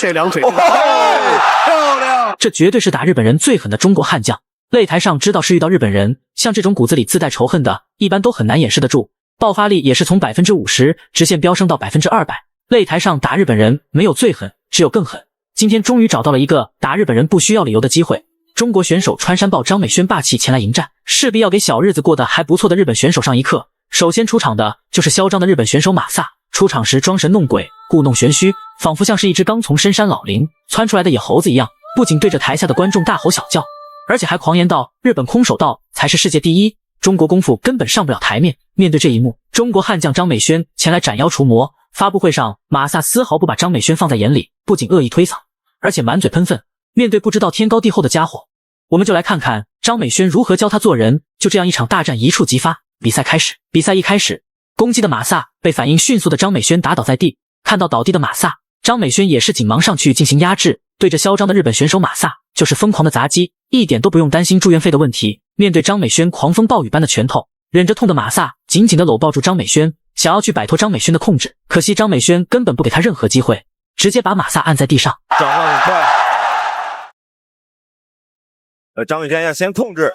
这两腿，漂亮！这绝对是打日本人最狠的中国悍将。擂台上知道是遇到日本人，像这种骨子里自带仇恨的，一般都很难掩饰得住，爆发力也是从 50% 直线飙升到 200%。擂台上打日本人没有最狠，只有更狠。今天终于找到了一个打日本人不需要理由的机会。中国选手穿山豹张美轩霸气前来迎战，势必要给小日子过得还不错的日本选手上一课。首先出场的就是嚣张的日本选手马萨，出场时装神弄鬼，故弄玄虚，仿佛像是一只刚从深山老林窜出来的野猴子一样，不仅对着台下的观众大吼小叫，而且还狂言道日本空手道才是世界第一，中国功夫根本上不了台面。面对这一幕，中国悍将张美轩前来斩妖除魔。发布会上，马萨丝毫不把张美轩放在眼里，不仅恶意推搡，而且满嘴喷粪。面对不知道天高地厚的家伙，我们就来看看张美轩如何教他做人。就这样一场大战一触即发。比赛开始，比赛一开始，攻击的马萨被反应迅速的张美轩打倒在地。看到倒地的马萨，张美轩也是紧忙上去进行压制，对着嚣张的日本选手马萨就是疯狂的砸击，一点都不用担心住院费的问题。面对张美轩狂风暴雨般的拳头，忍着痛的马萨紧紧地搂抱住张美轩，想要去摆脱张美轩的控制，可惜张美轩根本不给他任何机会，直接把马萨按在地上。转换很快，张美轩要先控制，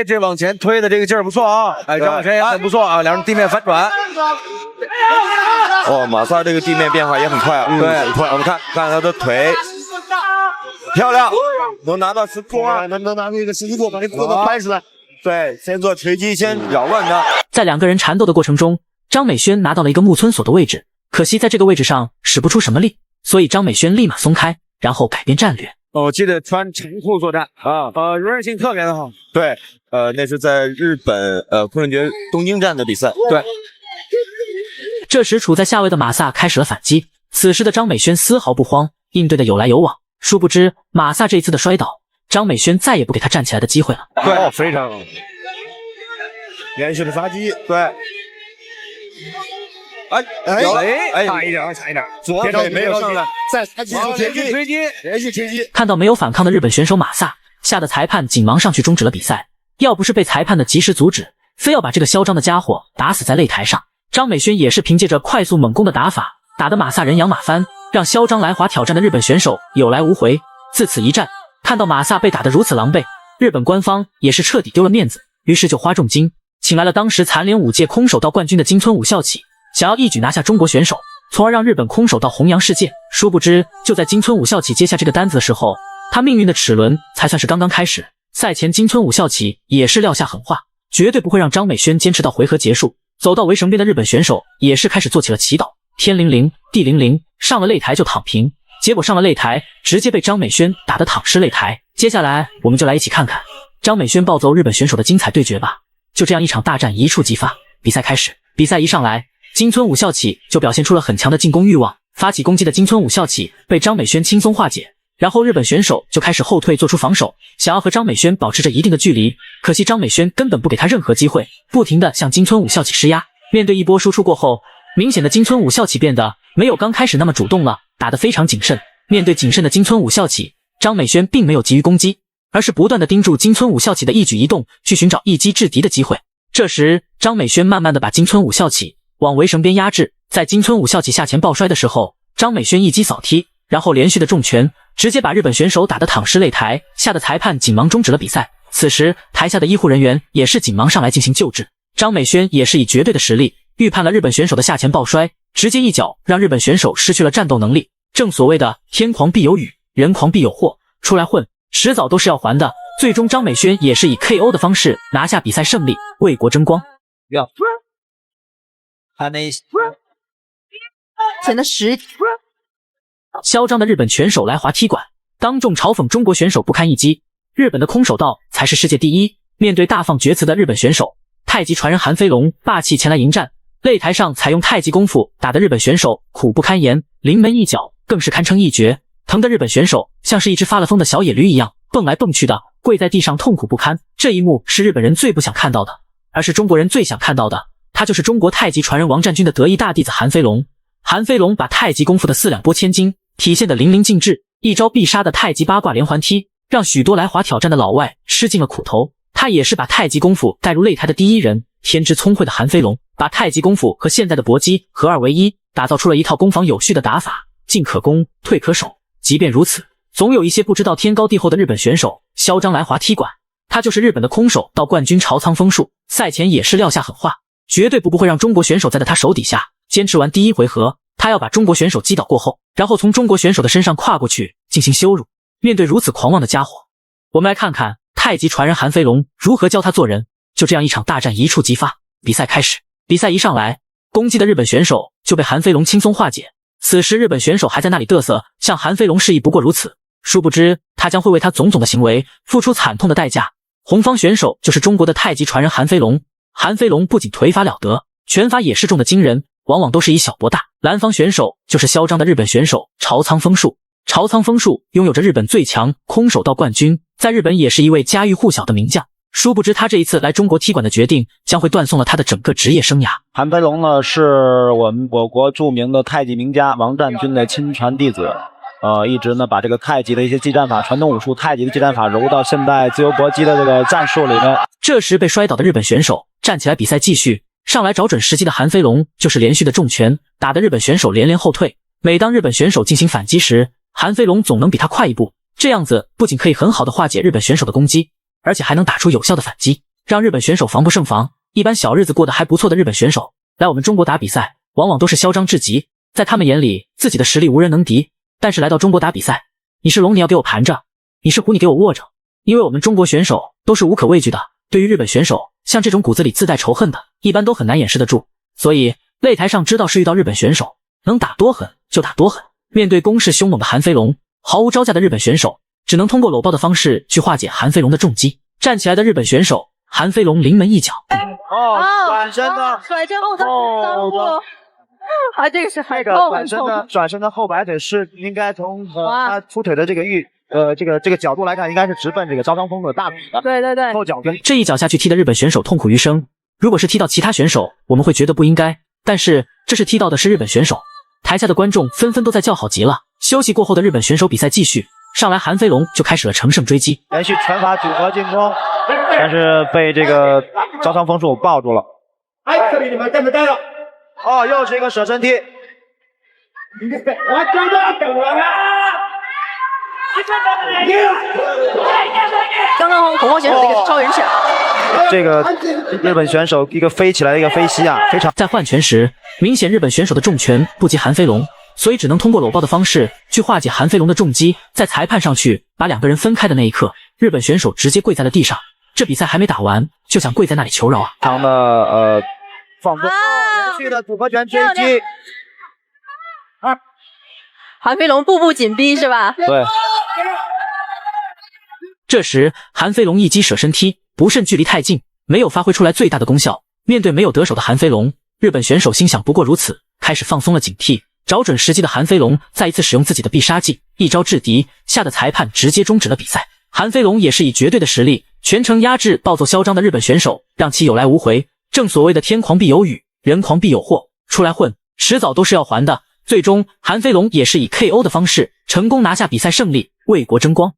这往前推的这个劲儿不错啊！张美轩也很不错啊，两人地面反转。马萨这个地面变化也很快啊，对，很快。我们看他的腿，漂亮，能拿到14过，能拿那个14过，把这胳膊拍出来。对，先做锤击，先扰乱他。在两个人缠斗的过程中，张美轩拿到了一个木村锁的位置，可惜在这个位置上使不出什么力，所以张美轩立马松开，然后改变战略。记得穿长裤作战啊，柔韧性特别的好。对，那是在日本空手节东京站的比赛。对。这时处在下位的马萨开始了反击，此时的张美轩丝毫不慌，应对的有来有往。殊不知马萨这一次的摔倒，张美轩再也不给他站起来的机会了。对，非常连续的发击，对。差一点，左腿没有上来，再连续推击。看到没有反抗的日本选手马萨，吓得裁判紧忙上去终止了比赛。要不是被裁判的及时阻止，非要把这个嚣张的家伙打死在擂台上。张美轩也是凭借着快速猛攻的打法，打得马萨人仰马翻，让嚣张来华挑战的日本选手有来无回。自此一战，看到马萨被打得如此狼狈，日本官方也是彻底丢了面子，于是就花重金请来了当时残联5届空手道冠军的金村武孝启，想要一举拿下中国选手，从而让日本空手道弘扬世界。殊不知，就在金村武孝启接下这个单子的时候，他命运的齿轮才算是刚刚开始。赛前金村武孝启也是撂下狠话，绝对不会让张美轩坚持到回合结束。走到围绳边的日本选手也是开始做起了祈祷，天灵灵地灵灵，上了擂台就躺平。结果上了擂台，直接被张美轩打得躺尸擂台。接下来我们就来一起看看张美轩暴揍日本选手的精彩对决吧。就这样一场大战一触即发。比赛开始，比赛一上来，金村武孝启就表现出了很强的进攻欲望，发起攻击的金村武孝启被张美轩轻松化解，然后日本选手就开始后退做出防守，想要和张美轩保持着一定的距离，可惜张美轩根本不给他任何机会，不停地向金村武孝启施压。面对一波输出过后，明显的金村武孝启变得没有刚开始那么主动了，打得非常谨慎。面对谨慎的金村武孝启，张美轩并没有急于攻击，而是不断地盯住金村武孝启的一举一动，去寻找一击制敌的机会。这时张美轩慢慢地把金村武孝启往围绳边压制，在金村武孝启下前抱摔的时候，张美轩一击扫踢，然后连续的重拳直接把日本选手打得躺尸擂台，吓得裁判紧忙终止了比赛。此时台下的医护人员也是紧忙上来进行救治，张美轩也是以绝对的实力预判了日本选手的下前抱摔，直接一脚让日本选手失去了战斗能力。正所谓的天狂必有雨，人狂必有祸，出来混迟早都是要还的。最终张美轩也是以 KO 的方式拿下比赛胜利，为国争光。前的10嚣张的日本拳手来华踢馆，当众嘲讽中国选手不堪一击，日本的空手道才是世界第一。面对大放厥词的日本选手，太极传人韩飞龙霸气前来迎战，擂台上采用太极功夫打的日本选手苦不堪言，临门一脚更是堪称一绝，疼的日本选手像是一只发了疯的小野驴一样蹦来蹦去的跪在地上痛苦不堪。这一幕是日本人最不想看到的，而是中国人最想看到的，他就是中国太极传人王占军的得意大弟子韩飞龙。韩飞龙把太极功夫的4两拨千斤体现得淋漓尽致，一招必杀的太极八卦连环踢让许多来华挑战的老外吃尽了苦头。他也是把太极功夫带入擂台的第一人，天资聪慧的韩飞龙把太极功夫和现代的搏击合二为一，打造出了一套攻防有序的打法，进可攻，退可守，即便如此，总有一些不知道天高地厚的日本选手嚣张来华踢馆。他就是日本的空手道冠军朝仓丰树，赛前也是撂下狠话，绝对不会让中国选手在他手底下坚持完第一回合，他要把中国选手击倒过后，然后从中国选手的身上跨过去进行羞辱。面对如此狂妄的家伙，我们来看看太极传人韩飞龙如何教他做人。就这样一场大战一触即发，比赛开始。比赛一上来，攻击的日本选手就被韩飞龙轻松化解。此时日本选手还在那里嘚瑟，向韩飞龙示意不过如此，殊不知他将会为他种种的行为付出惨痛的代价。红方选手就是中国的太极传人韩飞龙，韩飞龙不仅腿法了得，拳法也是重的惊人，往往都是以小博大。蓝方选手就是嚣张的日本选手朝仓丰树，朝仓丰树拥有着日本最强空手道冠军，在日本也是一位家喻户晓的名将。殊不知他这一次来中国踢馆的决定将会断送了他的整个职业生涯。韩飞龙呢，是我国著名的太极名家王占军的亲传弟子。一直呢把这个太极的一些技战法、传统武术太极的技战法揉到现代自由搏击的这个战术里面。这时被摔倒的日本选手站起来，比赛继续。上来找准时机的韩飞龙就是连续的重拳，打得日本选手连连后退。每当日本选手进行反击时，韩飞龙总能比他快一步，这样子不仅可以很好的化解日本选手的攻击，而且还能打出有效的反击，让日本选手防不胜防。一般小日子过得还不错的日本选手来我们中国打比赛，往往都是嚣张至极，在他们眼里自己的实力无人能敌。但是来到中国打比赛，你是龙你要给我盘着，你是虎你给我卧着，因为我们中国选手都是无可畏惧的。对于日本选手，像这种骨子里自带仇恨的，一般都很难掩饰得住。所以擂台上知道是遇到日本选手，能打多狠就打多狠。面对攻势凶猛的韩飞龙，毫无招架的日本选手只能通过搂抱的方式去化解韩飞龙的重击。站起来的日本选手韩飞龙临门一脚，转身的甩身后的这个是很痛很痛。转身的后摆腿是应该从他出腿的这个角度来看，应该是直奔这个朝仓丰的大腿的。对对对，后脚跟这一脚下去踢的日本选手痛苦余生。如果是踢到其他选手，我们会觉得不应该，但是这是踢到的是日本选手。台下的观众纷纷都在叫好极了。休息过后的日本选手比赛继续，上来韩飞龙就开始了乘胜追击，连续拳法组合进攻，但是被这个朝仓丰树抱住了。这里你们跟着待着。又是一个舍身踢。刚刚红方选手的一个超人拳，这个日本选手一个飞起来的一个飞膝啊，非常。在换拳时，明显日本选手的重拳不及韩飞龙，所以只能通过搂抱的方式去化解韩飞龙的重击。在裁判上去把两个人分开的那一刻，日本选手直接跪在了地上。这比赛还没打完，就想跪在那里求饶啊！长的放纵连续的组合拳追击。韩飞龙步步紧逼是吧？对。这时韩飞龙一击舍身踢，不慎距离太近，没有发挥出来最大的功效。面对没有得手的韩飞龙，日本选手心想不过如此，开始放松了警惕。找准时机的韩飞龙再一次使用自己的必杀技，一招制敌，吓得裁判直接终止了比赛。韩飞龙也是以绝对的实力全程压制暴走嚣张的日本选手，让其有来无回。正所谓的天狂必有雨，人狂必有祸，出来混迟早都是要还的。最终韩飞龙也是以 KO 的方式成功拿下比赛胜利，为国争光。